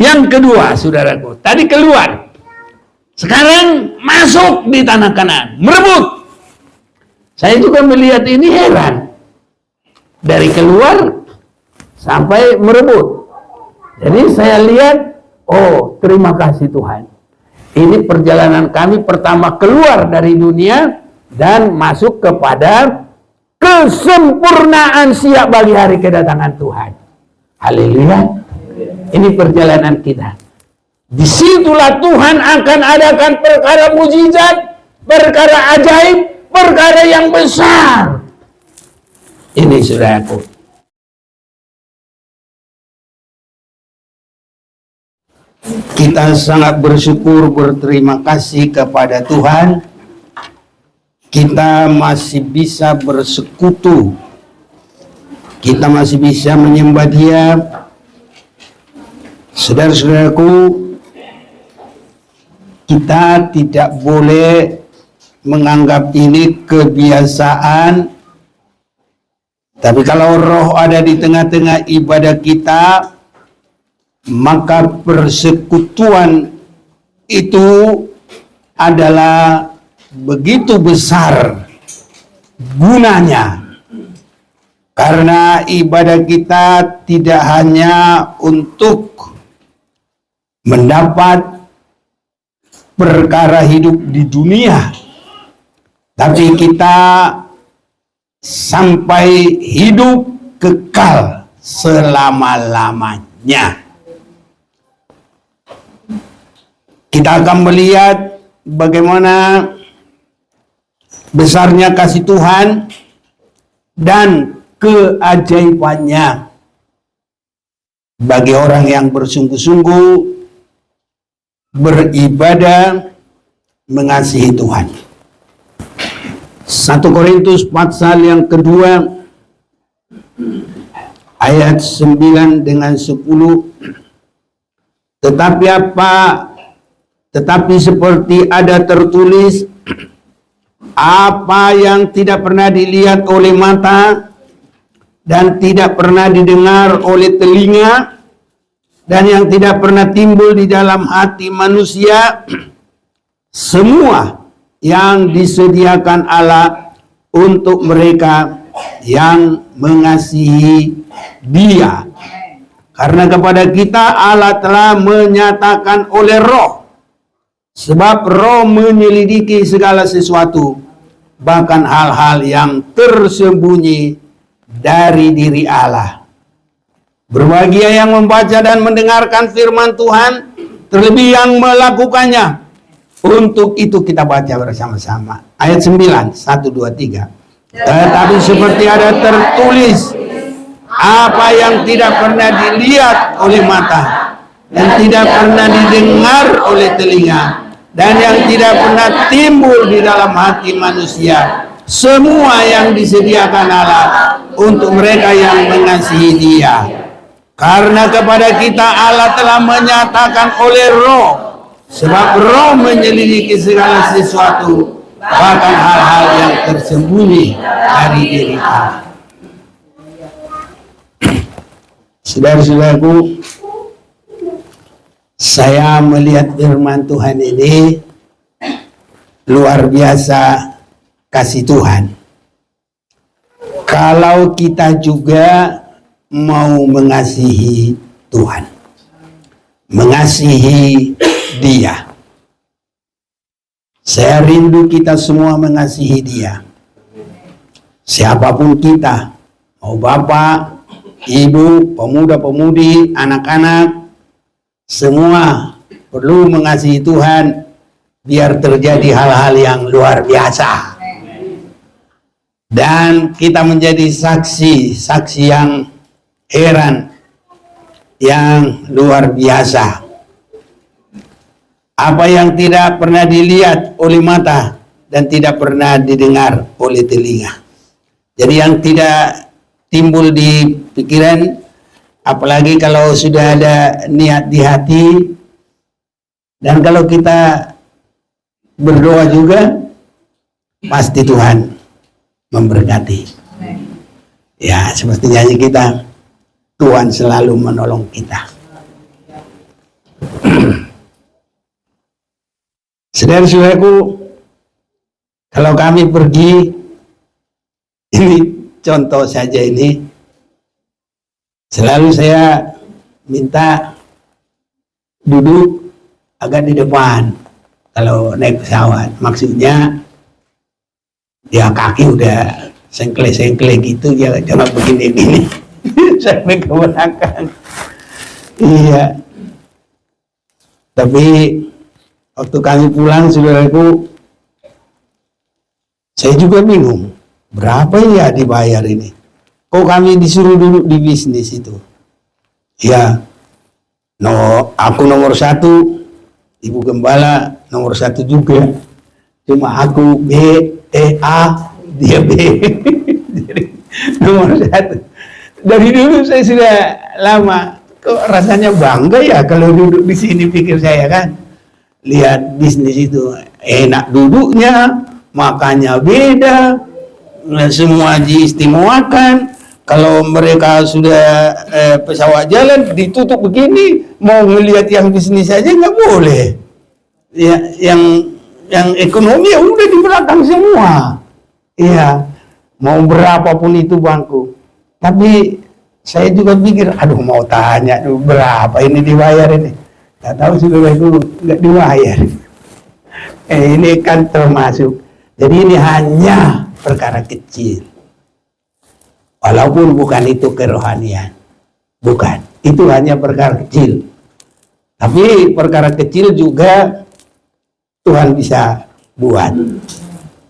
Yang kedua, saudaraku, tadi keluar, sekarang masuk di tanah Kanaan, merebut. Saya juga melihat ini heran, dari keluar sampai merebut. Jadi saya lihat, oh terima kasih Tuhan, ini perjalanan kami pertama keluar dari dunia dan masuk kepada kesempurnaan siap bagi hari kedatangan Tuhan. Haleluya. Ini perjalanan kita. Disitulah Tuhan akan adakan perkara mujizat, perkara ajaib, perkara yang besar. Ini saudaraku. Kita sangat bersyukur, berterima kasih kepada Tuhan. Kita masih bisa bersekutu. Kita masih bisa menyembah Dia. Saudara-saudaraku, kita tidak boleh menganggap ini kebiasaan. Tapi kalau roh ada di tengah-tengah ibadah kita, maka persekutuan itu adalah begitu besar gunanya. Karena ibadah kita tidak hanya untuk mendapat perkara hidup di dunia, tapi kita sampai hidup kekal selama-lamanya. Kita akan melihat bagaimana besarnya kasih Tuhan dan keajaibannya bagi orang yang bersungguh-sungguh beribadah mengasihi Tuhan. 1 Korintus pasal yang kedua ayat 9 dengan 10. Tetapi seperti ada tertulis, apa yang tidak pernah dilihat oleh mata dan tidak pernah didengar oleh telinga dan yang tidak pernah timbul di dalam hati manusia, semua yang disediakan Allah untuk mereka yang mengasihi Dia. Karena kepada kita Allah telah menyatakan oleh Roh, sebab Roh menyelidiki segala sesuatu, bahkan hal-hal yang tersembunyi dari diri Allah. Berbahagia yang membaca dan mendengarkan firman Tuhan, terlebih yang melakukannya. Untuk itu kita baca bersama-sama. Ayat 9, 1, 2, 3. Tetapi seperti ada tertulis, apa yang tidak pernah dilihat oleh mata, dan tidak pernah didengar oleh telinga, dan yang tidak pernah timbul di dalam hati manusia, semua yang disediakan Allah untuk mereka yang mengasihi Dia. Karena kepada kita Allah telah menyatakan oleh Roh, sebab Roh menyelidiki segala sesuatu, bahkan hal-hal yang tersembunyi dari diri Allah. Saudara-saudaraku, saya melihat firman Tuhan ini luar biasa kasih Tuhan. Kalau kita juga mau mengasihi Tuhan, mengasihi Dia. Saya rindu kita semua mengasihi Dia. Siapapun kita, mau bapak, ibu, pemuda-pemudi, anak-anak, semua perlu mengasihi Tuhan biar terjadi hal-hal yang luar biasa. Dan kita menjadi saksi yang heran, yang luar biasa. Apa yang tidak pernah dilihat oleh mata dan tidak pernah didengar oleh telinga. Jadi yang tidak timbul di pikiran, apalagi kalau sudah ada niat di hati, dan kalau kita berdoa juga, pasti Tuhan memberkati. Ya, seperti nyanyi kita, Tuhan selalu menolong kita. Saudara-saudaraku, kalau kami pergi, ini contoh saja ini, selalu saya minta duduk agak di depan kalau naik pesawat. Maksudnya ya kaki udah sengkle-sengkle gitu, jangan begini-gini sampai ke belakang. Iya. Tapi waktu kami pulang, saudaraku, saya juga bingung, berapa ya dibayar ini? Kok kami disuruh duduk di bisnis itu? Ya, no, aku nomor 1, Ibu Gembala nomor 1 juga. Cuma aku B, A, dia B. Jadi, nomor 1. Dari dulu saya sudah lama, kok rasanya bangga ya kalau duduk di sini, pikir saya kan. Lihat bisnis itu enak duduknya, makannya beda, semua diistimewakan. Kalau mereka sudah pesawat jalan ditutup begini, mau ngelihat yang bisnis aja nggak boleh. Ya, yang ekonomi ya udah di belakang semua. Iya, mau berapapun itu bangku. Tapi saya juga pikir, aduh mau tanya berapa ini dibayar ini. Gak tahu saudara itu nggak dibayar. Ini kan termasuk. Jadi ini hanya perkara kecil. Walaupun bukan itu kerohanian. Bukan. Itu hanya perkara kecil. Tapi perkara kecil juga Tuhan bisa buat.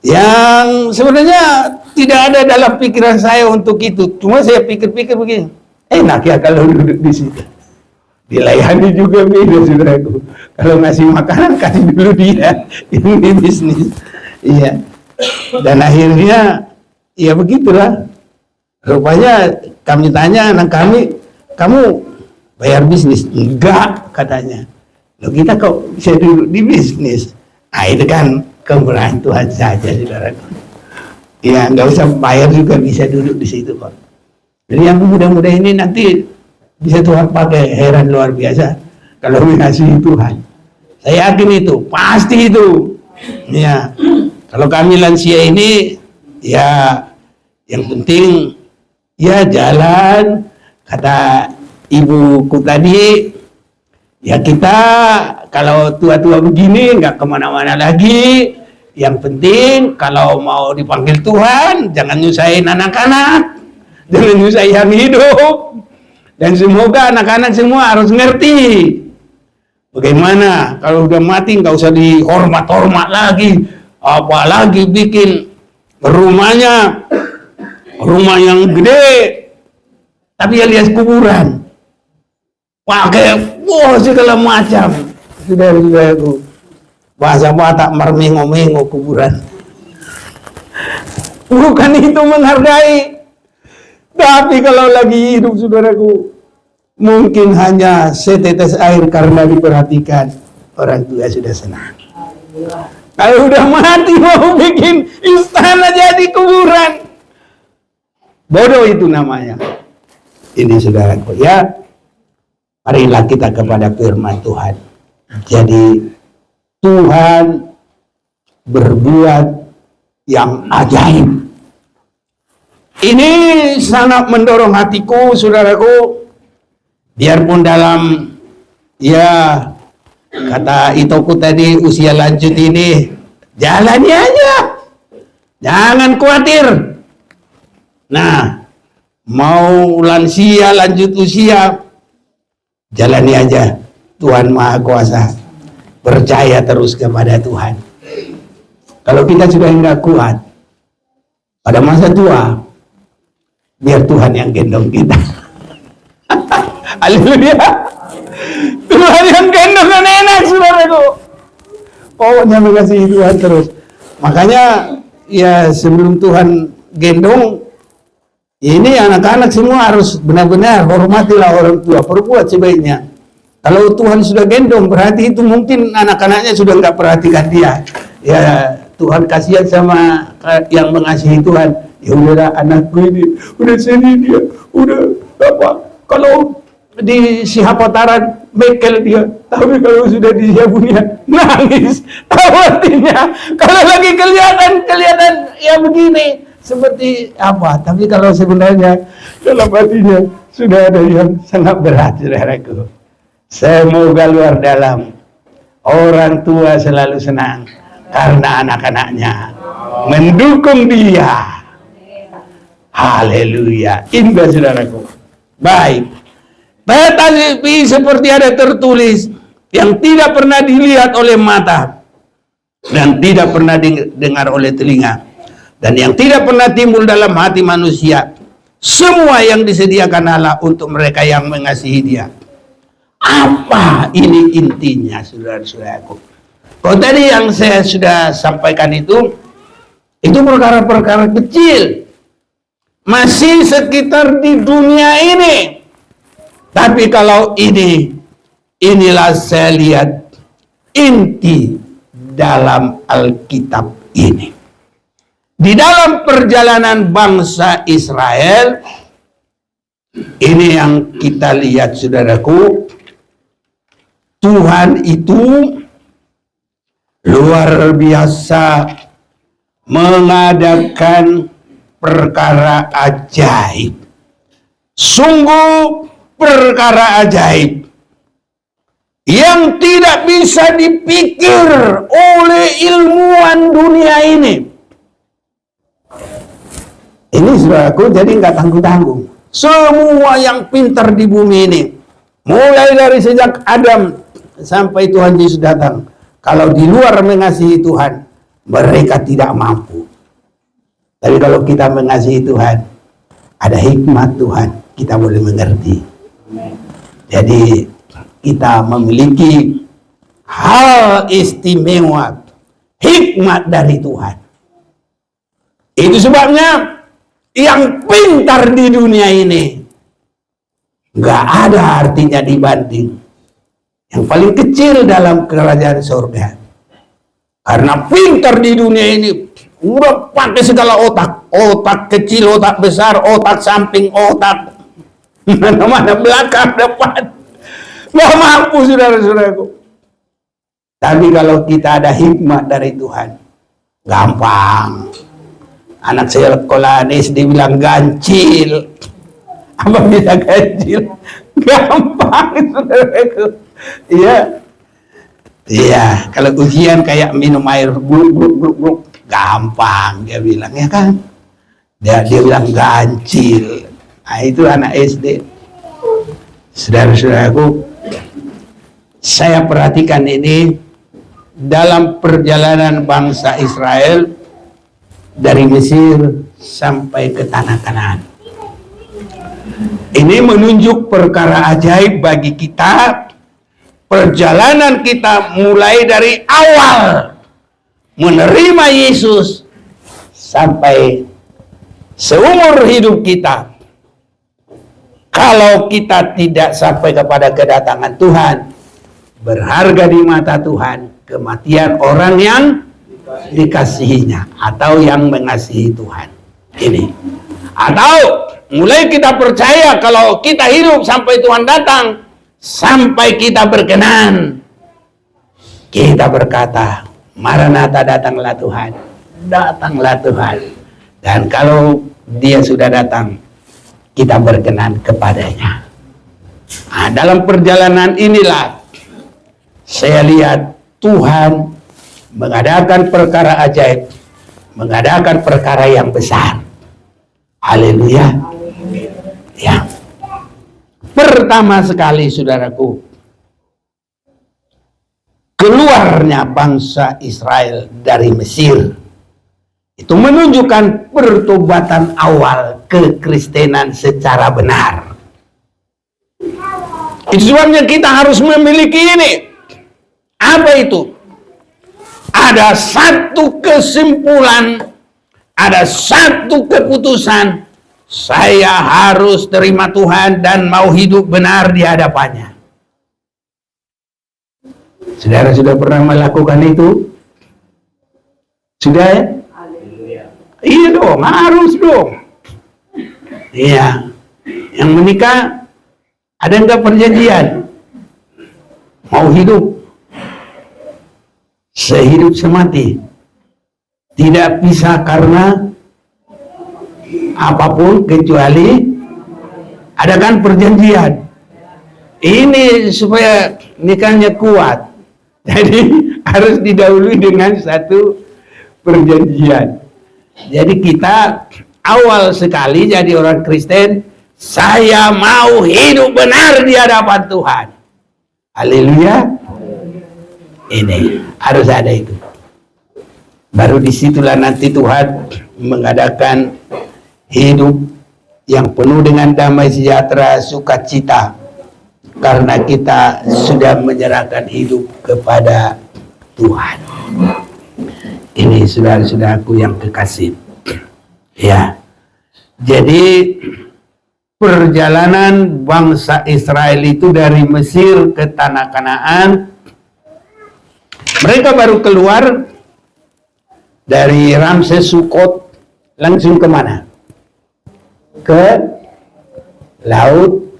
Yang sebenarnya tidak ada dalam pikiran saya untuk itu. Cuma saya pikir-pikir begini. Enak ya kalau duduk di situ. Dilayani juga beda, saudaraku. Kalau ngasih makanan, kasih dulu dia. Ini bisnis. Iya. Dan akhirnya, ya begitulah. Rupanya kami tanya anak kami, kamu bayar bisnis? Enggak, katanya. Loh, kita kok bisa duduk di bisnis? Nah, itu kan kemurahan Tuhan saja, saudaraku. Ya, nggak usah bayar juga bisa duduk di situ kok. Jadi yang muda-muda ini nanti bisa Tuhan pakai, heran luar biasa kalau mengasihi Tuhan. Saya yakin itu, pasti itu. Ya, kalau kami lansia ini, ya yang penting ya jalan. Kata ibuku tadi, ya kita kalau tua-tua begini nggak kemana-mana lagi. Yang penting kalau mau dipanggil Tuhan, jangan nyusahin anak-anak, jangan nyusahin yang hidup. Dan semoga anak-anak semua harus ngerti bagaimana kalau udah mati nggak usah dihormat-hormat lagi, apalagi bikin rumah yang gede tapi alias kuburan, pakai segala macam. Saudara-saudaraku, bahasa Batak mermengo-mengo kuburan. Bukan itu menghargai. Tapi kalau lagi hidup, saudaraku, mungkin hanya setetes air karena diperhatikan, orang tua sudah senang. Kalau udah mati mau bikin istana jadi kuburan, bodoh itu namanya. Ini saudaraku ya, marilah kita kepada firman Tuhan. Jadi Tuhan berbuat yang ajaib. Ini sangat mendorong hatiku, saudaraku. Biarpun dalam, ya kata Itoku tadi, usia lanjut ini, jalani aja, jangan khawatir. Nah, mau lansia, lanjut usia, jalani aja. Tuhan Maha Kuasa, percaya terus kepada Tuhan. Kalau kita sudah nggak kuat pada masa tua, biar Tuhan yang gendong kita. Haleluya. Tuhan yang gendong kan enak, saudaraku. Pokoknya mengasihi Tuhan terus. Makanya ya sebelum Tuhan gendong, ini anak-anak semua harus benar-benar hormatilah orang tua, perbuat sebaiknya. Kalau Tuhan sudah gendong, berarti itu mungkin anak-anaknya sudah nggak perhatikan dia. Ya Tuhan kasihan sama yang mengasihi Tuhan. Ya udah anakku ini udah sedih dia, udah apa? Kalau di Sihapataran bekel dia, tapi kalau sudah di Siabunia nangis. Tahu artinya? Kalau lagi kelihatan ya begini seperti apa, tapi kalau sebenarnya dalam hatinya sudah ada yang sangat berat, saudaraku. Semoga luar dalam orang tua selalu senang karena anak-anaknya mendukung dia. Haleluya, indah saudaraku. Baik, tetapi seperti ada tertulis yang tidak pernah dilihat oleh mata dan tidak pernah didengar oleh telinga dan yang tidak pernah timbul dalam hati manusia, semua yang disediakan Allah untuk mereka yang mengasihi dia. Apa ini intinya, saudara-saudaraku? Kalau tadi yang saya sudah sampaikan itu perkara-perkara kecil, masih sekitar di dunia ini. Tapi kalau inilah saya lihat inti dalam Alkitab ini. Di dalam perjalanan bangsa Israel, ini yang kita lihat, saudaraku. Tuhan itu luar biasa mengadakan perkara ajaib. Sungguh perkara ajaib yang tidak bisa dipikir oleh ilmuwan dunia ini. Ini saudaraku, jadi nggak tanggung-tanggung. Semua yang pintar di bumi ini, mulai dari sejak Adam sampai Tuhan Yesus datang, kalau di luar mengasihi Tuhan, mereka tidak mampu. Tapi kalau kita mengasihi Tuhan, ada hikmat Tuhan, kita boleh mengerti. Jadi kita memiliki hal istimewa, hikmat dari Tuhan. Itu sebabnya yang pintar di dunia ini nggak ada artinya dibanding yang paling kecil dalam kerajaan surga. Karena pintar di dunia ini udah pakai segala otak, otak kecil, otak besar, otak samping, otak mana-mana, belakang, depan, nggak mampu, saudara-saudaraku. Tapi kalau kita ada hikmat dari Tuhan, gampang. Anak saya sekolah SD bilang gancil. Apa bisa gancil? Gampang, saudaraku. Iya. Iya, kalau ujian kayak minum air gluk, gampang dia bilang, ya kan? Dia bilang gancil. Nah, itu anak SD. Saudara-saudaraku, saya perhatikan ini dalam perjalanan bangsa Israel dari Mesir sampai ke tanah Kanaan. Ini menunjuk perkara ajaib bagi kita. Perjalanan kita mulai dari awal menerima Yesus sampai seumur hidup kita. Kalau kita tidak sampai kepada kedatangan Tuhan, berharga di mata Tuhan kematian orang yang dikasihinya atau yang mengasihi Tuhan. Ini. Atau mulai kita percaya kalau kita hidup sampai Tuhan datang, sampai kita berkenan, kita berkata, Maranatha, datanglah Tuhan, datanglah Tuhan. Dan kalau dia sudah datang, kita berkenan kepadanya. Nah, dalam perjalanan inilah saya lihat Tuhan mengadakan perkara ajaib, mengadakan perkara yang besar. Haleluya. Ya. Pertama sekali, saudaraku, keluarnya bangsa Israel dari Mesir itu menunjukkan pertobatan awal kekristenan secara benar. Itu sebabnya kita harus memiliki ini. Apa itu? Ada satu kesimpulan, ada satu keputusan. Saya harus terima Tuhan dan mau hidup benar di hadapannya. Saudara sudah pernah melakukan itu? Sudah ya? Iya dong, harus dong. Iya. Yang menikah Ada enggak perjanjian? Mau hidup sehidup semati, tidak bisa karena apapun kecuali ada kan perjanjian. Ini supaya nikahnya kuat, jadi harus didahului dengan satu perjanjian. Jadi kita awal sekali jadi orang Kristen, saya mau hidup benar di hadapan Tuhan. Haleluya. Ini harus ada itu. Baru disitulah nanti Tuhan mengadakan hidup yang penuh dengan damai sejahtera, sukacita, karena kita sudah menyerahkan hidup kepada Tuhan. Ini saudara-saudaraku yang kekasih. Ya. Jadi perjalanan bangsa Israel itu dari Mesir ke tanah Kanaan, mereka baru keluar dari Ramses Sukot, langsung kemana? Ke Laut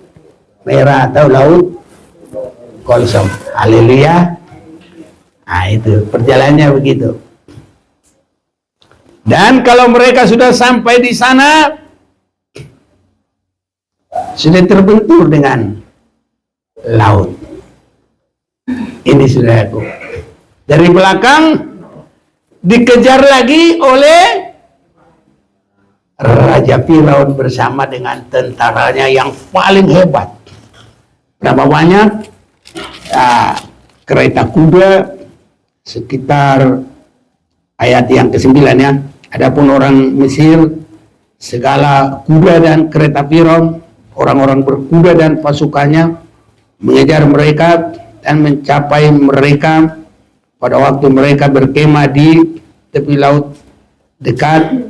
Merah atau Laut Kosong. Haleluya. Nah itu perjalanannya begitu. Dan kalau mereka sudah sampai di sana, sudah terbentur dengan laut. Ini saudaraku. Dari belakang dikejar lagi oleh Raja Firaun bersama dengan tentaranya yang paling hebat. Berapa banyak? Kereta kuda sekitar ayat yang ke-9 ya. Adapun orang Mesir, segala kuda dan kereta Firaun, orang-orang berkuda dan pasukannya mengejar mereka dan mencapai mereka pada waktu mereka berkemah di tepi laut dekat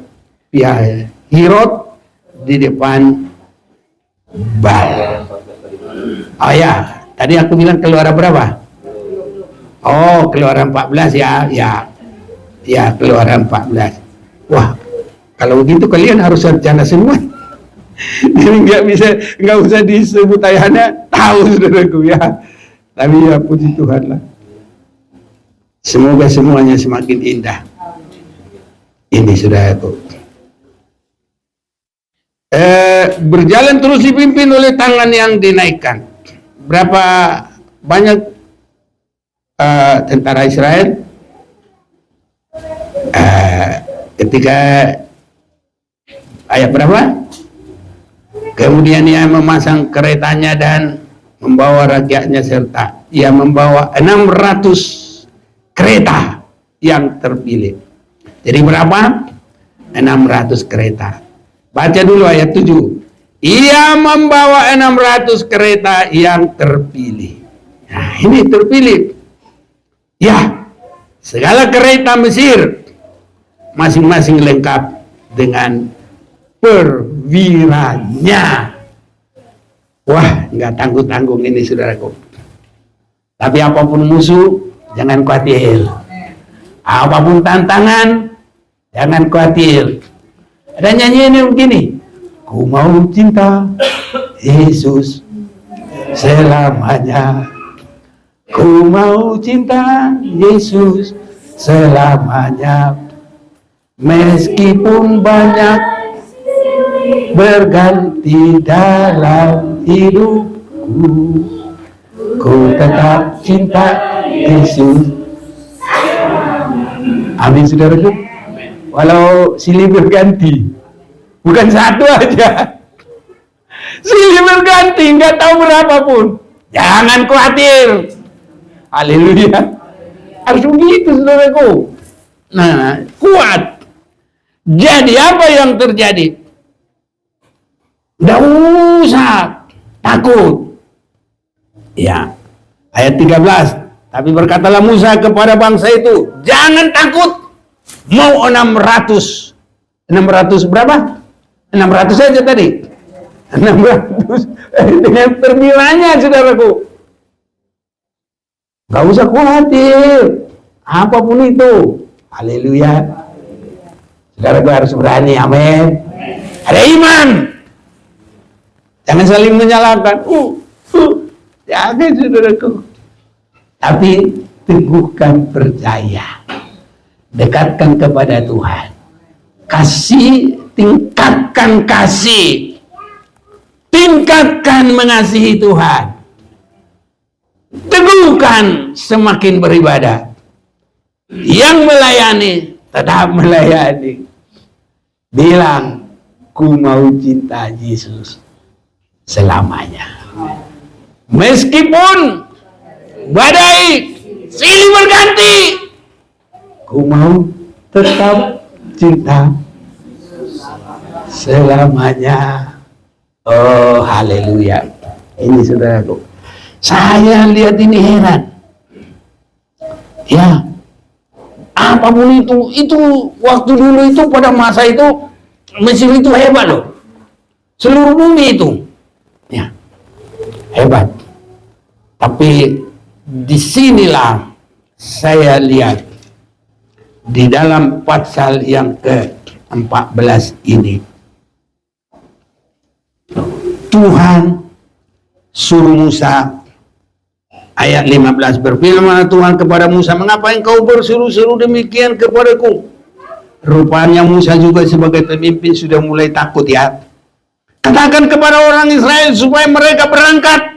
pihak Hirot di depan Baal. Oh ya, tadi aku bilang Keluaran berapa? Oh, Keluaran 14 ya. Ya, Keluaran 14. Wah, kalau begitu kalian harus sarjana semua. Jadi nggak usah disebut ayahnya, tahu saudaraku ya. Tapi ya puji Tuhan lah. Semoga semuanya semakin indah. Ini saudaraku. Berjalan terus dipimpin oleh tangan yang dinaikkan. Berapa banyak tentara Israel? Ketika ayat berapa? Kemudian ia memasang keretanya dan membawa rakyatnya serta ia membawa 600 kereta yang terpilih. Jadi berapa? 600 kereta. Baca dulu ayat 7. Ia membawa 600 kereta yang terpilih. Nah, ini terpilih. Ya, segala kereta Mesir masing-masing lengkap dengan perwiranya. Wah, nggak tanggung-tanggung ini saudaraku. Tapi apapun musuh, jangan khawatir. Apapun tantangan, jangan khawatir. Ada nyanyian yang begini. Ku mau cinta Yesus selamanya. Ku mau cinta Yesus selamanya. Meskipun banyak berganti dalam hidupku, ku tetap cinta Yesus. Amin saudaraku. Walau silih berganti, bukan satu aja, silih berganti, nggak tahu berapapun, jangan khawatir. Haleluya. Harus begitu saudaraku. Nah, kuat. Jadi apa yang terjadi? Nggak usah takut. Ya, ayat 13. Tapi berkatalah Musa kepada bangsa itu, jangan takut. Mau 600 berapa? 600 saja tadi. 600 dengan terbilanya saudaraku. Gak usah khawatir apapun itu. Haleluya. Saudaraku harus berani. Amin. Ada iman. Jangan saling menyalahkan. Jangan saudaraku. Tapi teguhkan percaya. Dekatkan kepada Tuhan. Kasih, tingkatkan kasih. Tingkatkan mengasihi Tuhan. Teguhkan semakin beribadah. Yang melayani, tetap melayani. Bilang, ku mau cinta Yesus selamanya. Meskipun badai silih berganti, ku mau tetap cinta selamanya. Oh, haleluya. Ini saudaraku, saya lihat ini heran. Ya, apapun itu waktu dulu itu, pada masa itu Mesir itu hebat loh. Seluruh bumi itu, ya, hebat. Tapi disinilah saya lihat di dalam pasal yang ke-14 ini, Tuhan suruh Musa, ayat 15, berfirman Tuhan kepada Musa, mengapa engkau berseru-seru demikian kepadaku? Rupanya Musa juga sebagai pemimpin sudah mulai takut ya. Katakan kepada orang Israel supaya mereka berangkat.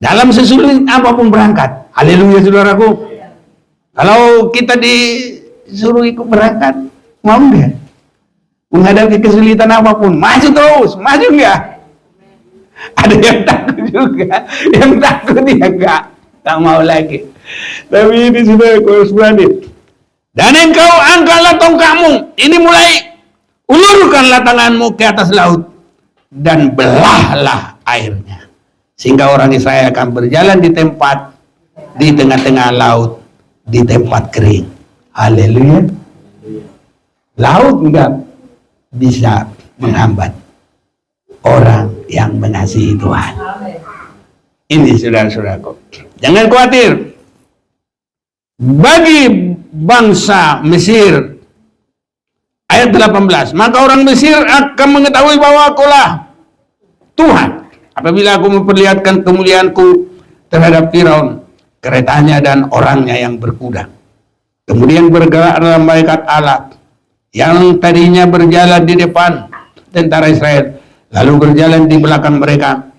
Dalam sesulit apapun berangkat. Haleluya saudaraku. Kalau kita disuruh ikut berangkat, mau nggak? Menghadapi kesulitan apapun, maju terus, maju nggak? Ada yang takut juga, yang takut ya nggak mau lagi. Tapi ini sudah harus berani. Dan engkau angkatlah tongkatmu, ini mulai ulurkanlah tanganmu ke atas laut dan belahlah airnya, sehingga orang Israel akan berjalan di tempat di tengah-tengah laut, di tempat kering. Haleluya. Laut enggak bisa menghambat orang yang mengasihi Tuhan. Ini saudara-saudaraku, jangan khawatir. Bagi bangsa Mesir, ayat 18, maka orang Mesir akan mengetahui bahwa akulah Tuhan apabila aku memperlihatkan kemuliaanku terhadap Firaun, keretanya dan orangnya yang berkuda. Kemudian bergeraklah malaikat Allah yang tadinya berjalan di depan tentara Israel, lalu berjalan di belakang mereka,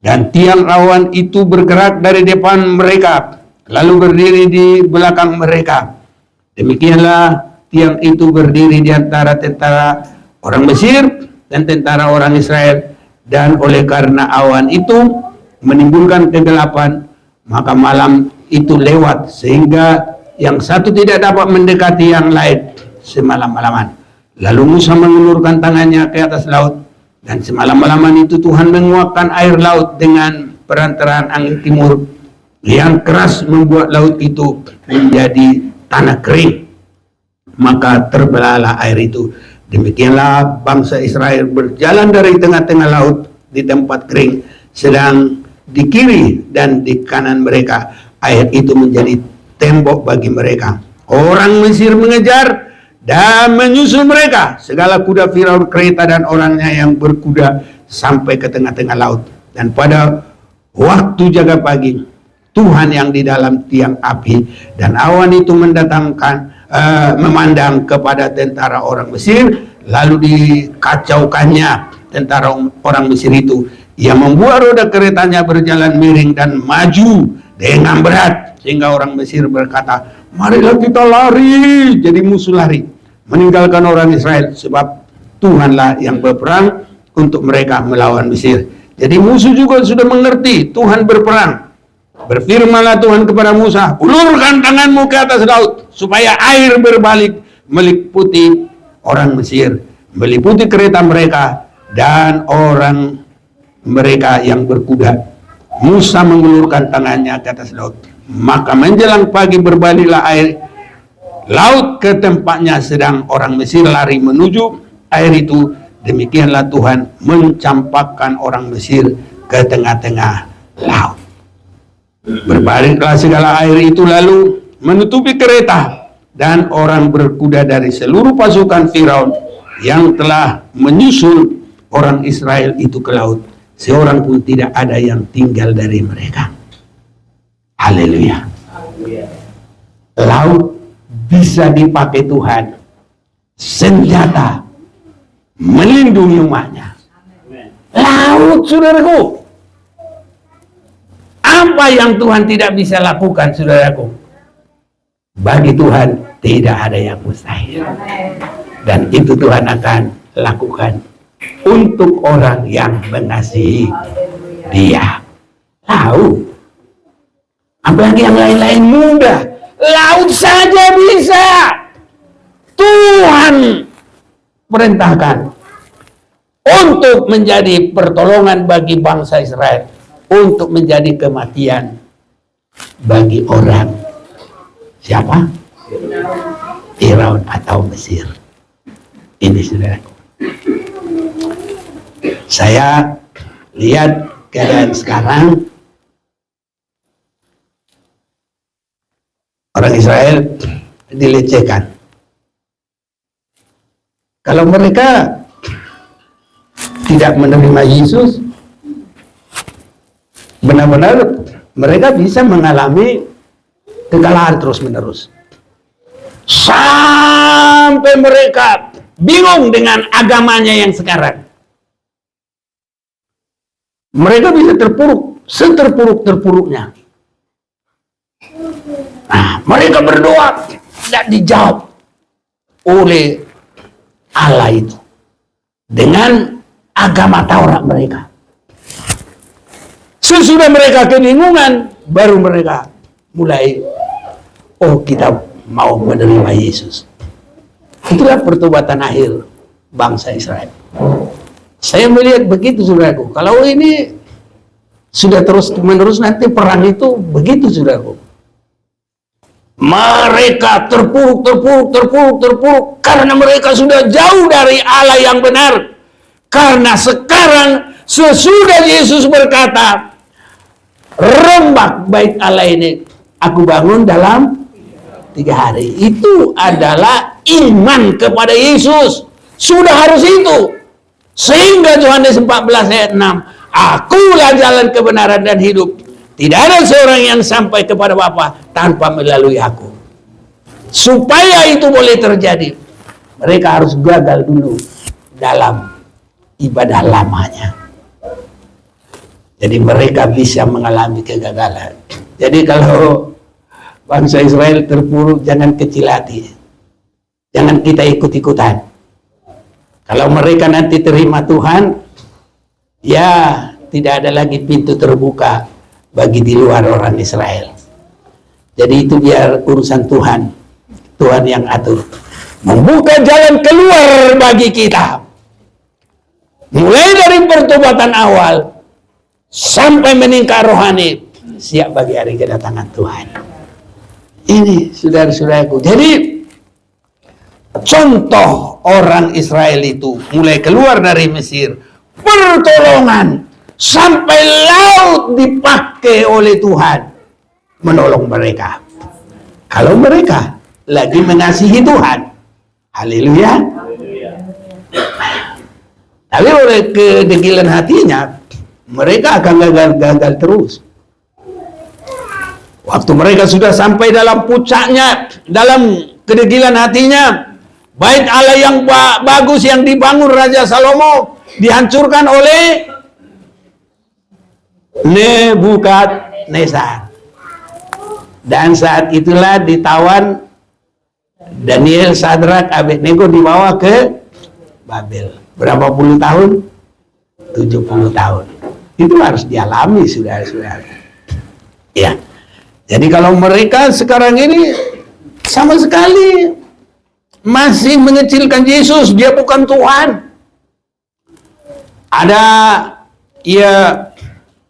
dan tiang awan itu bergerak dari depan mereka, lalu berdiri di belakang mereka. Demikianlah tiang itu berdiri di antara tentara orang Mesir dan tentara orang Israel, dan oleh karena awan itu menimbulkan kegelapan, maka malam itu lewat sehingga yang satu tidak dapat mendekati yang lain semalam-malaman. Lalu Musa mengulurkan tangannya ke atas laut, dan semalam-malaman itu Tuhan menguapkan air laut dengan perantaraan angin timur yang keras, membuat laut itu menjadi tanah kering, maka terbelahlah air itu. Demikianlah bangsa Israel berjalan dari tengah-tengah laut di tempat kering, sedang di kiri dan di kanan mereka air itu menjadi tembok bagi mereka. Orang Mesir mengejar dan menyusul mereka, segala kuda Firaun, kereta dan orangnya yang berkuda, sampai ke tengah-tengah laut. Dan pada waktu jaga pagi, Tuhan yang di dalam tiang api dan awan itu memandang kepada tentara orang Mesir, lalu dikacaukannya tentara orang Mesir itu. Ia membuat roda keretanya berjalan miring dan maju dengan berat, sehingga orang Mesir berkata, marilah kita lari. Jadi musuh lari, meninggalkan orang Israel, sebab Tuhanlah yang berperang untuk mereka melawan Mesir. Jadi musuh juga sudah mengerti Tuhan berperang. Berfirmanlah Tuhan kepada Musa, ulurkan tanganmu ke atas laut, supaya air berbalik meliputi orang Mesir, meliputi kereta mereka dan orang mereka yang berkuda. Musa mengulurkan tangannya ke atas laut, maka menjelang pagi berbaliklah air laut ke tempatnya, sedang orang Mesir lari menuju air itu. Demikianlah Tuhan mencampakkan orang Mesir ke tengah-tengah laut. Berbaliklah segala air itu lalu menutupi kereta dan orang berkuda dari seluruh pasukan Firaun yang telah menyusul orang Israel itu ke laut. seorang pun tidak ada yang tinggal dari mereka. Haleluya. Laut bisa dipakai Tuhan senjata melindungi umatnya. Laut, saudaraku, apa yang Tuhan tidak bisa lakukan, saudaraku? Bagi Tuhan tidak ada yang mustahil. Dan itu Tuhan akan lakukan untuk orang yang mengasihi Dia. Laut, apalagi yang lain-lain mudah. Laut saja bisa. Tuhan perintahkan untuk menjadi pertolongan bagi bangsa Israel, untuk menjadi kematian bagi orang siapa? Firaun atau Mesir. Ini saudaraku, saya lihat keadaan sekarang, orang Israel dilecehkan. Kalau mereka tidak menerima Yesus, benar-benar mereka bisa mengalami kekalahan terus-menerus. Sampai mereka bingung dengan agamanya yang sekarang. Mereka bisa terpuruk, seterpuruk-terpuruknya. Nah, mereka berdoa, tidak dijawab oleh Allah itu dengan agama Taurat mereka. Sesudah mereka kebingungan, baru mereka mulai, oh kita mau menerima Yesus. Itulah pertobatan akhir bangsa Israel. Saya melihat begitu, saudaraku. Kalau ini sudah terus menerus, nanti perang itu begitu, saudaraku. Mereka terpuruk karena mereka sudah jauh dari Allah yang benar. Karena sekarang sesudah Yesus berkata, rembak bait Allah ini aku bangun dalam 3 hari. Itu adalah iman kepada Yesus. Sudah harus itu. Sehingga Yohanes 14 ayat 6, akulah jalan kebenaran dan hidup. Tidak ada seorang yang sampai kepada Bapa tanpa melalui aku. Supaya itu boleh terjadi, mereka harus gagal dulu dalam ibadah lamanya. Jadi mereka bisa mengalami kegagalan. Jadi kalau bangsa Israel terpuruk, jangan kecil hati. Jangan kita ikut-ikutan. Kalau mereka nanti terima Tuhan, ya tidak ada lagi pintu terbuka bagi di luar orang Israel. Jadi itu biar urusan Tuhan. Tuhan yang atur. Membuka jalan keluar bagi kita. Mulai dari pertobatan awal sampai meningkat rohani, siap bagi hari kedatangan Tuhan. Ini saudara-saudaraku. Jadi contoh orang Israel itu mulai keluar dari Mesir, pertolongan sampai laut dipakai oleh Tuhan menolong mereka. Kalau mereka lagi mengasihi Tuhan, haleluya. Tapi oleh kedegilan hatinya, mereka akan gagal terus. Waktu mereka sudah sampai dalam puncaknya, dalam kedegilan hatinya, bait Allah yang bagus yang dibangun Raja Salomo dihancurkan oleh Nebukadnezar. Dan saat itulah ditawan Daniel, Sadrak, Abednego, dibawa ke Babel. Berapa puluh tahun? 70 tahun. Itu harus dialami, saudara-saudara. Ya. Jadi kalau mereka sekarang ini sama sekali masih mengecilkan Yesus, dia bukan Tuhan. Ada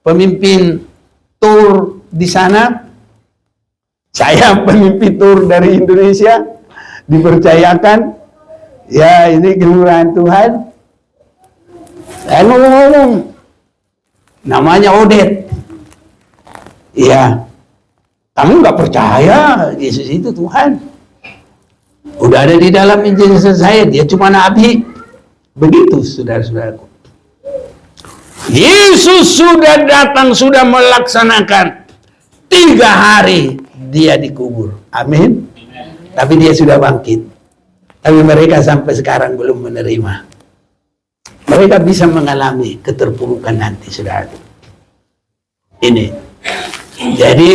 pemimpin tur di sana. Saya pemimpin tur dari Indonesia, dipercayakan, ya ini kelurahan Tuhan. Saya ngomong, namanya Odet. Ya, kamu nggak percaya Yesus itu Tuhan? Udah ada di dalam Injil saya, dia cuma nabi. Begitu, saudara-saudaraku. Yesus sudah datang, sudah melaksanakan 3 hari dia dikubur. Amin. Tapi dia sudah bangkit. Tapi mereka sampai sekarang belum menerima. Mereka bisa mengalami keterpurukan nanti, saudara. Ini. Jadi,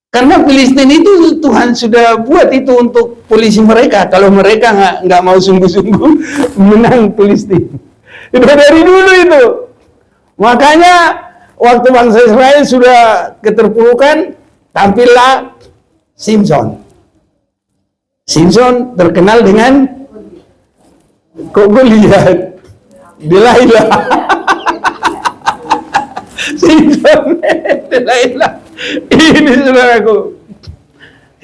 karena Filistin itu Tuhan sudah buat itu untuk polisi mereka. Kalau mereka nggak mau sungguh-sungguh menang Filistin. Itu dari dulu itu. Makanya waktu bangsa Israel sudah keterpurukan, tampillah Simson. Simson terkenal dengan kok Goliat, Delilah. Simson, Delilah. Ini saudaraku.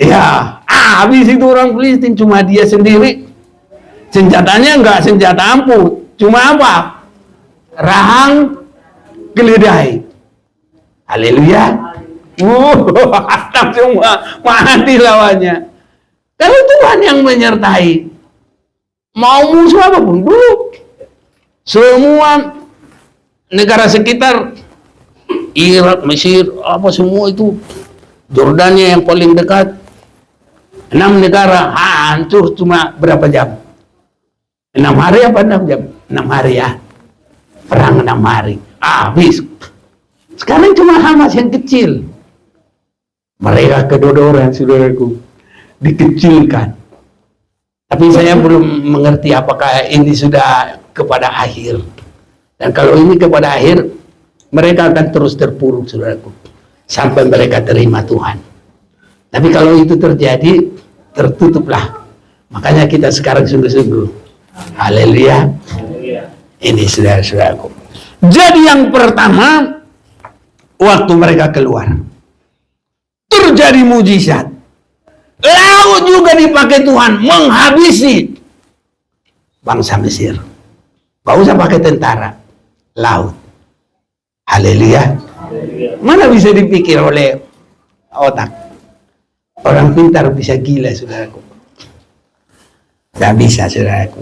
Ya, habis itu orang Filistin, cuma dia sendiri. Senjatanya enggak senjata ampuh. Cuma apa? Rahang keledai. Haleluya. Hantam semua, mati lawannya. Kalau Tuhan yang menyertai, mau musuh apapun dulu, semua negara sekitar, Irak, Mesir, apa semua itu, Jordania yang paling dekat, 6 negara hancur cuma berapa jam? 6 hari apa 6 jam? 6 hari ya. Perang 6 hari. Habis. Sekarang cuma Hamas yang kecil. Mereka kedodoran, saudaraku. Dikecilkan. Tapi saya belum mengerti apakah ini sudah kepada akhir. Dan kalau ini kepada akhir, mereka akan terus terpuruk, saudaraku. Sampai mereka terima Tuhan. Tapi kalau itu terjadi, tertutuplah. Makanya kita sekarang sungguh-sungguh. Haleluya. Ini saudara-saudaraku. Jadi yang pertama, waktu mereka keluar, terjadi mujizat. Laut juga dipakai Tuhan menghabisi bangsa Mesir. Gak usah pakai tentara, laut. Haleluya. Mana bisa dipikir oleh otak? Orang pintar bisa gila, saudaraku. Gak bisa, saudaraku.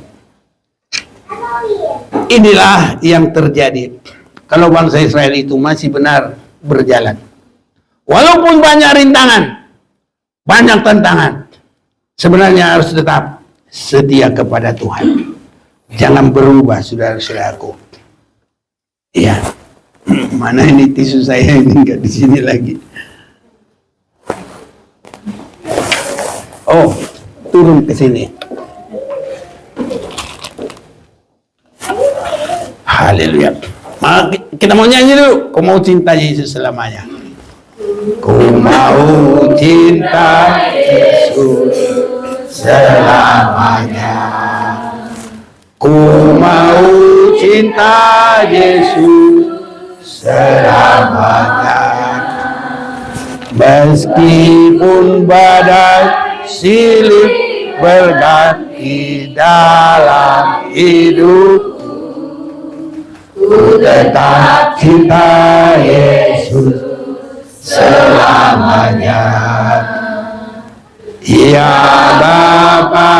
Inilah yang terjadi kalau bangsa Israel itu masih benar berjalan. Walaupun banyak rintangan, banyak tantangan, sebenarnya harus tetap setia kepada Tuhan. Jangan berubah, saudara-saudaraku. Ya, mana ini tisu saya ini nggak di sini lagi. Oh, turun ke sini. Haleluya. Kita mau nyanyi dulu. Ku mau cinta Yesus selamanya. Ku mau cinta Yesus selamanya. Ku mau cinta Yesus selamanya. Meskipun badai silih berganti dalam hidup, ku tetap cinta Yesus selamanya. Ya Bapa,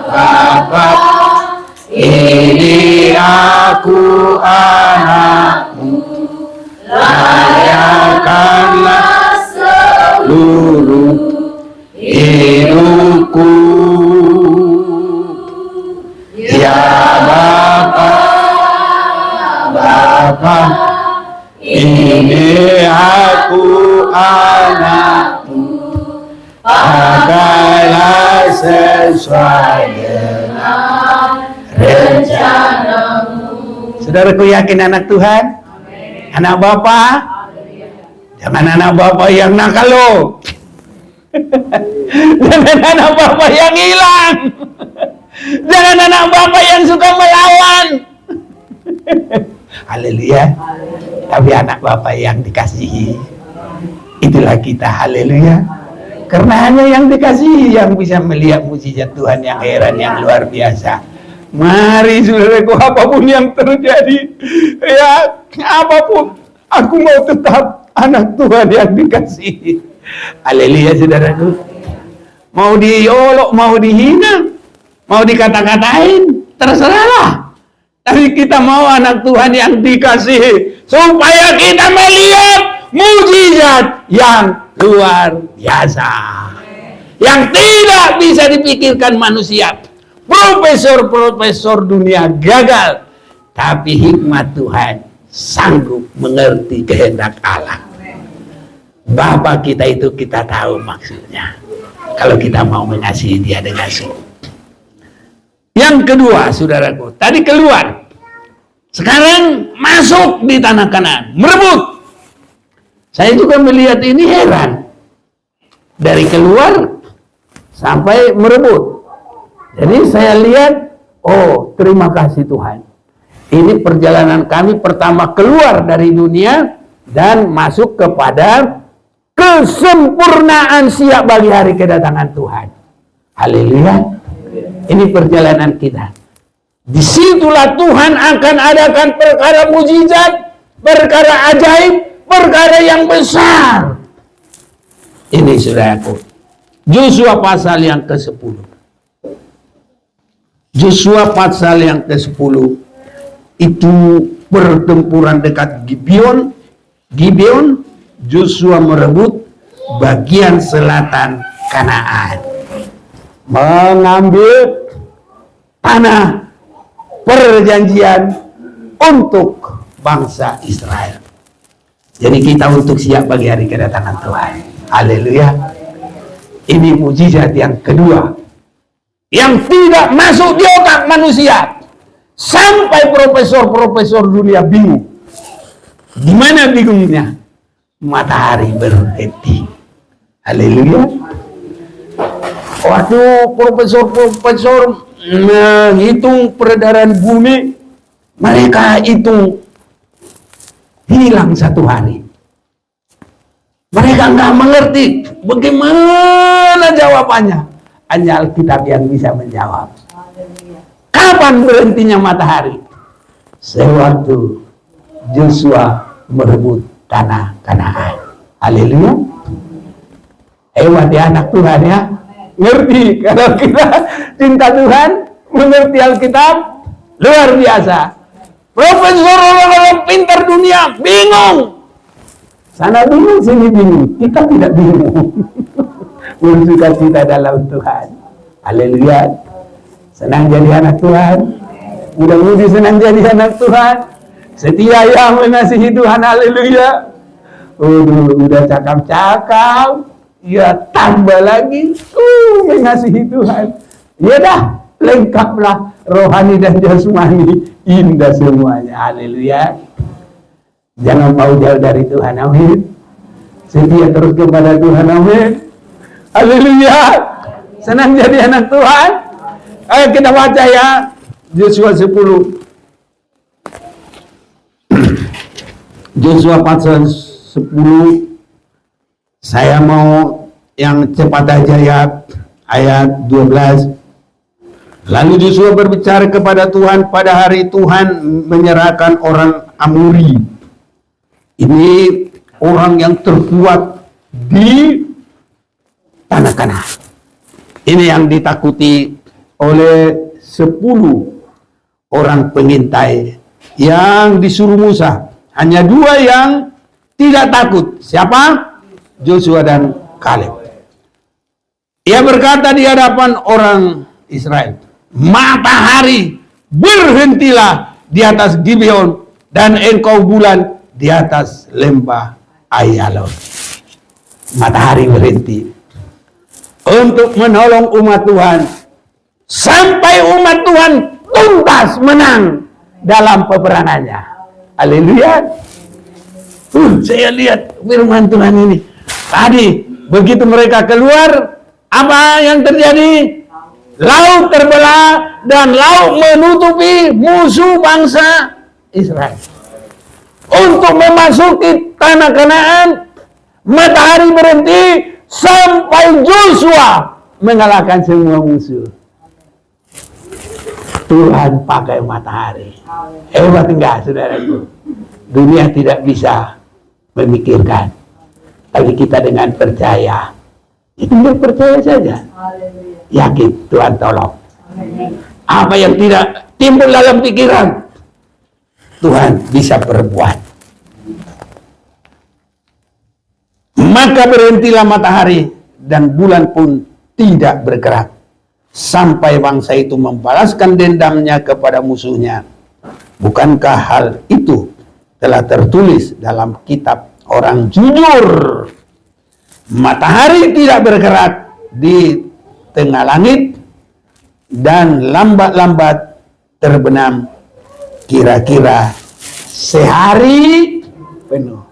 Bapa, ini aku anakmu, layakkanlah seluruh hidupku. Ya Bapa, Bapa, ini aku anakmu, pakailah sesuai dengan rencanamu. Saudaraku yakin anak Tuhan? Amen. Anak Bapa? Jangan anak Bapa yang nakal loh. Jangan anak Bapa yang hilang. Jangan anak Bapa yang suka melawan. Haleluya. Tapi anak Bapa yang dikasihi, itulah kita. Haleluya. Karena hanya yang dikasihi yang bisa melihat mujizat Tuhan yang heran, yang luar biasa. Mari saudaraku, apapun yang terjadi, ya apapun, aku mau tetap anak Tuhan yang dikasihi. Haleluya saudaraku. Mau diolok, mau dihina, mau dikata-katain, terserahlah. Tapi kita mau anak Tuhan yang dikasihi, supaya kita melihat mujizat yang luar biasa, yang tidak bisa dipikirkan manusia. Profesor-profesor dunia gagal, tapi hikmat Tuhan sanggup mengerti kehendak Allah. Bapa kita itu kita tahu maksudnya, kalau kita mau mengasihi dia dengan sungguh. Yang kedua, saudaraku, tadi keluar, sekarang masuk di tanah Kanaan, merebut. Saya juga melihat ini heran, dari keluar sampai merebut. Jadi saya lihat, oh terima kasih Tuhan, ini perjalanan kami pertama keluar dari dunia dan masuk kepada kesempurnaan siap bagi hari kedatangan Tuhan. Haleluya. Ini perjalanan kita. Disitulah Tuhan akan adakan perkara mujizat, perkara ajaib, perkara yang besar. Ini saudaraku, Yosua pasal yang ke-10. Yosua pasal yang ke-10 itu pertempuran dekat Gibeon. Yosua merebut bagian selatan Kanaan, mengambil tanah perjanjian untuk bangsa Israel. Jadi kita untuk siap bagi hari kedatangan Tuhan. Haleluya. Ini mujizat yang kedua yang tidak masuk di otak manusia, sampai profesor-profesor dunia bingung. Gimana bingungnya? Matahari berhenti. Haleluya. Waktu profesor-profesor menghitung peredaran bumi, mereka hitung hilang 1 hari. Mereka nggak mengerti bagaimana jawabannya. Hanya Alkitab yang bisa menjawab. Kapan berhentinya matahari? Sewaktu Yosua merebut tanah Kanaan. Haleluya. Hebat ya anak Tuhan ya. Ngerti, kalau kita cinta Tuhan, mengerti Alkitab, luar biasa. Profesor orang-orang pintar dunia bingung. Sana bingung, sini bingung. Kita tidak bingung. Bersuka cita dalam Tuhan. Haleluya. Senang jadi anak Tuhan. Mudah-mudi senang jadi anak Tuhan. Setia yang mengasihi Tuhan. Haleluya. Udah cakap-cakap. Ya tambah lagi. Mengasihi Tuhan. Ya dah, lengkaplah rohani dan jasmani. Indah semuanya. Haleluya. Jangan mau jauh dari Tuhan. Amin. Setia terus kepada Tuhan. Amin. Haleluya. Senang jadi anak Tuhan. Ayo kita baca ya. Yosua 10. Yosua pasal 10. Saya mau yang cepat aja ya. Ayat 12. Lalu Yosua berbicara kepada Tuhan pada hari Tuhan menyerahkan orang Amori. Ini orang yang terkuat di tanah Kanaan. Ini yang ditakuti oleh 10 orang pengintai yang disuruh Musa. Hanya 2 yang tidak takut. Siapa? Joshua dan Kaleb. Ia berkata di hadapan orang Israel, matahari berhentilah di atas Gibeon dan engkau bulan di atas lembah Ayalon. Matahari berhenti untuk menolong umat Tuhan sampai umat Tuhan tuntas menang dalam peperangannya. Haleluya. Saya lihat firman Tuhan ini. Tadi begitu mereka keluar, apa yang terjadi? Laut terbelah dan laut menutupi musuh bangsa Israel. Untuk memasuki tanah Kanaan, matahari berhenti sampai Joshua mengalahkan semua musuh. Tuhan pakai matahari. Hebat enggak, saudaraku? Dunia tidak bisa memikirkan, tapi kita dengan percaya, tinggal percaya saja. Yakin Tuhan tolong. Apa yang tidak timbul dalam pikiran, Tuhan bisa berbuat. Maka berhentilah matahari dan bulan pun tidak bergerak sampai bangsa itu membalaskan dendamnya kepada musuhnya. Bukankah hal itu telah tertulis dalam kitab orang jujur? Matahari tidak bergerak di tengah langit dan lambat-lambat terbenam, kira-kira sehari penuh.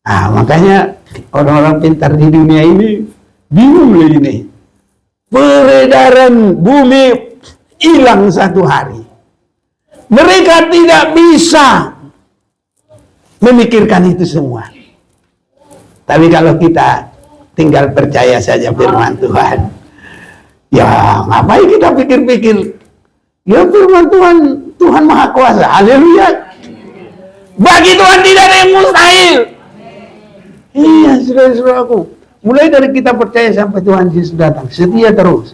Nah, makanya orang-orang pintar di dunia ini bingung ini. Peredaran bumi hilang satu hari. Mereka tidak bisa memikirkan itu semua. Tapi kalau kita tinggal percaya saja firman Tuhan, ya ngapain kita pikir-pikir? Ya firman Tuhan, Tuhan Maha Kuasa. Haleluya. Bagi Tuhan tidak ada yang mustahil. Iya, saudara-saudaraku. Mulai dari kita percaya sampai Tuhan Yesus datang, setia terus.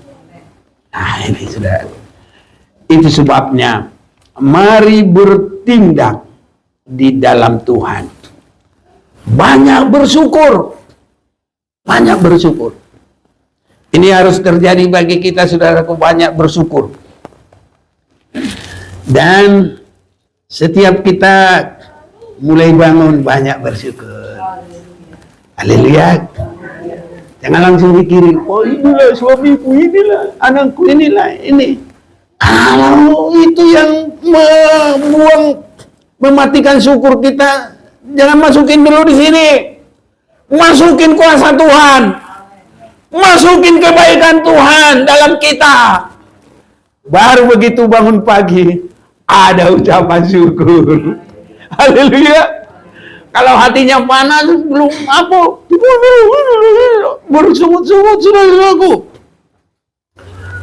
Nah ini saudara. Itu sebabnya mari bertindak di dalam Tuhan. Banyak bersyukur. Banyak bersyukur. Ini harus terjadi bagi kita, saudaraku, banyak bersyukur. Dan setiap kita mulai bangun banyak bersyukur. Haleluya. Jangan langsung mikirin, oh inilah suamiku, inilah anakku, inilah ini. Kalau itu yang mematikan syukur kita, jangan masukin dulu di sini. Masukin kuasa Tuhan. Masukin kebaikan Tuhan dalam kita. Baru begitu bangun pagi, ada ucapan syukur. Haleluya. Kalau hatinya panas, belum apa, bersungut-sungut, saudara-saudaraku.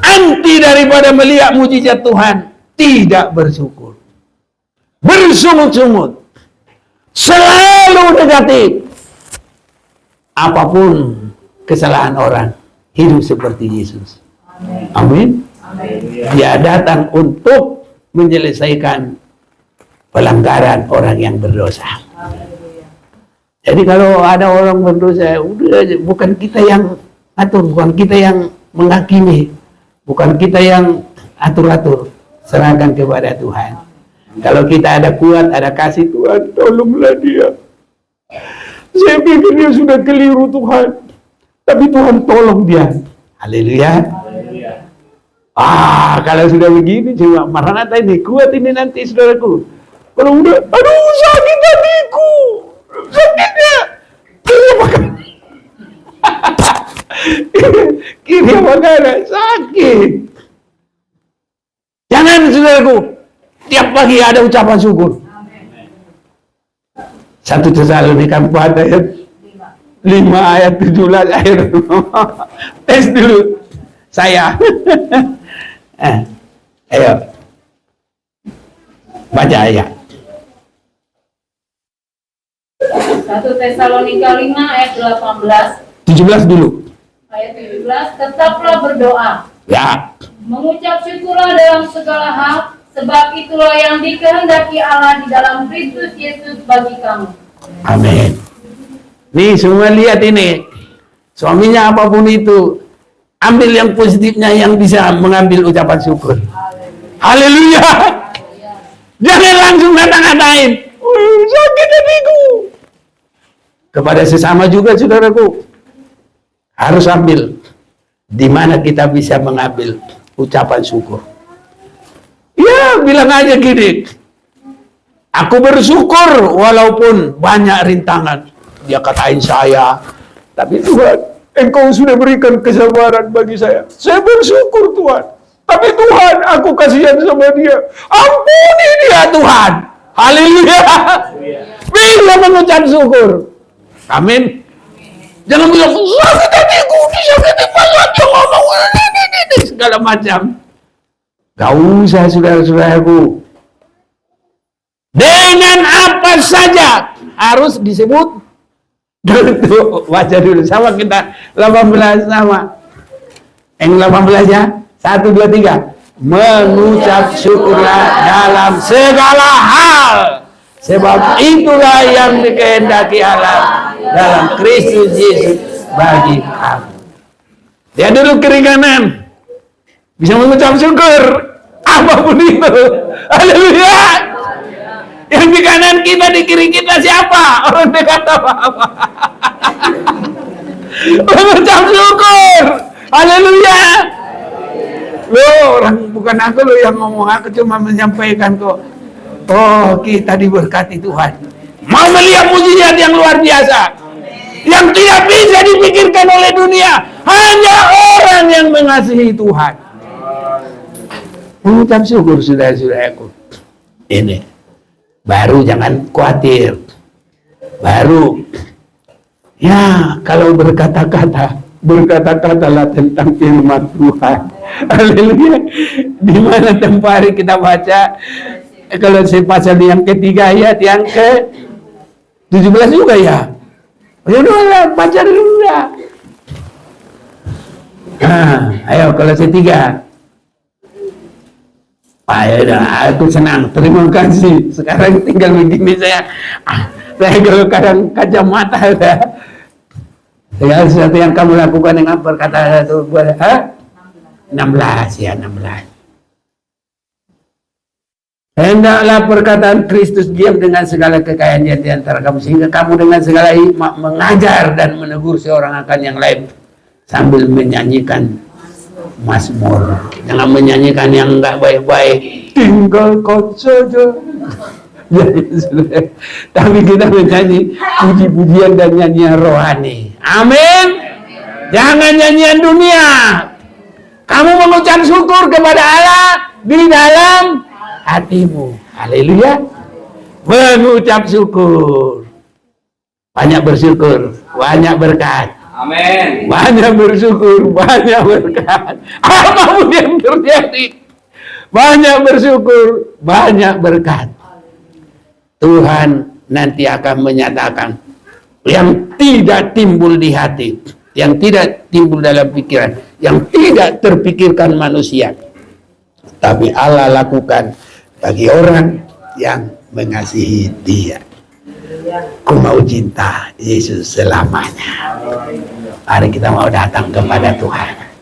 Anti daripada melihat mujizat Tuhan, tidak bersyukur. Bersungut-sungut. Selalu negatif. Apapun kesalahan orang, hidup seperti Yesus. Amin. Dia datang untuk menyelesaikan pelanggaran orang yang berdosa. Jadi kalau ada orang berdosa, udah bukan kita yang atur, bukan kita yang menghakimi, bukan kita yang atur-atur, serahkan kepada Tuhan. Kalau kita ada kuat, ada kasih, Tuhan, tolonglah dia. Saya pikir dia sudah keliru, Tuhan, tapi Tuhan tolong dia. Haleluya. Kalau sudah begini, cuma Maranatha ini kuat ini nanti, saudaraku. Kalau udah, aduh sakit hatiku, sakitnya, kiri makanan sakit. Jangan, saudaraku, tiap pagi ada ucapan syukur. 1 Tesalonika 4 ayat 5 ayat 17 ayat. Tes dulu saya. Ayo baca ayat. 1 Tesalonika 5 ayat 18. 17 dulu. Ayat 17, tetaplah berdoa. Ya. Mengucap syukurlah dalam segala hal, sebab itulah yang dikehendaki Allah di dalam Kristus Yesus bagi kamu. Amin. Nih semua lihat ini. Suaminya apapun itu, ambil yang positifnya yang bisa mengambil ucapan syukur. Haleluya. Jangan langsung ngata-ngatain. Sakit hatiku. Kepada sesama juga, saudaraku. Harus ambil. Di mana kita bisa mengambil ucapan syukur. Ya, bilang aja gini. Aku bersyukur walaupun banyak rintangan. Dia katain saya. Tapi Tuhan, Engkau sudah berikan kesabaran bagi saya. Saya bersyukur, Tuhan. Tapi Tuhan, aku kasihan sama dia. Ampuni dia, Tuhan. Haleluya. Bisa mengucap syukur. Amin. Jangan bilang, sakit hatiku, disakiti malah dia ngomong ini, segala macam. Gak usah, saudara-saudaraku. Dengan apa saja harus disebut. Dulu, baca dulu. Sama kita 18 sama. Yang 18 ya. 1, 2, 3. mengucap syukurlah dalam segala hal, sebab itulah yang dikehendaki Allah dalam Kristus Yesus bagi kamu. Dia duduk kiri kanan, bisa mengucap syukur apapun itu. Haleluya. Yang di kanan kita, di kiri kita siapa? Orang dekat apa-apa. Mengucap syukur. Haleluya. Loh, orang bukan aku loh yang ngomong, aku cuma menyampaikan kok. Oh, kita diberkati Tuhan. Mau melihat mujizat yang luar biasa, yang tidak bisa dipikirkan oleh dunia. Hanya orang yang mengasihi Tuhan. Mengucap syukur, saudara-saudaraku. Ini baru, jangan khawatir. Baru, ya kalau berkata-katalah tentang firman Tuhan. Haleluya. Di mana tempat hari kita baca, kalau saya pasal yang ketiga ayat yang ke 17 juga ya. Yaudah, baca dulu ya. Ayo kalau saya 3. Ayo dah, aku senang, terima kasih. Sekarang tinggal begini saya kalau kadang kacamata dah. Segala sesuatu yang kamu lakukan dengan perkataan itu, 16 ya, 16. Hendaklah perkataan Kristus diam dengan segala kekayaannya di antara kamu, sehingga kamu dengan segala hikmat mengajar dan menegur seorang akan yang lain sambil menyanyikan Mazmur. Jangan menyanyikan yang enggak baik-baik, tinggalkan saja. Ya, sudah. Tapi kita menyanyi puji-pujian dan nyanyian rohani. Amin. Jangan nyanyian dunia. Kamu mengucap syukur kepada Allah di dalam hatimu. Haleluya. Mengucap syukur. Banyak bersyukur, banyak berkat. Amin. Banyak bersyukur, banyak berkat. Apapun yang terjadi, banyak bersyukur, banyak berkat. Tuhan nanti akan menyatakan yang tidak timbul di hati, yang tidak timbul dalam pikiran, yang tidak terpikirkan manusia, tapi Allah lakukan bagi orang yang mengasihi Dia. Ku mau cinta Yesus selamanya. Mari kita mau datang kepada Tuhan.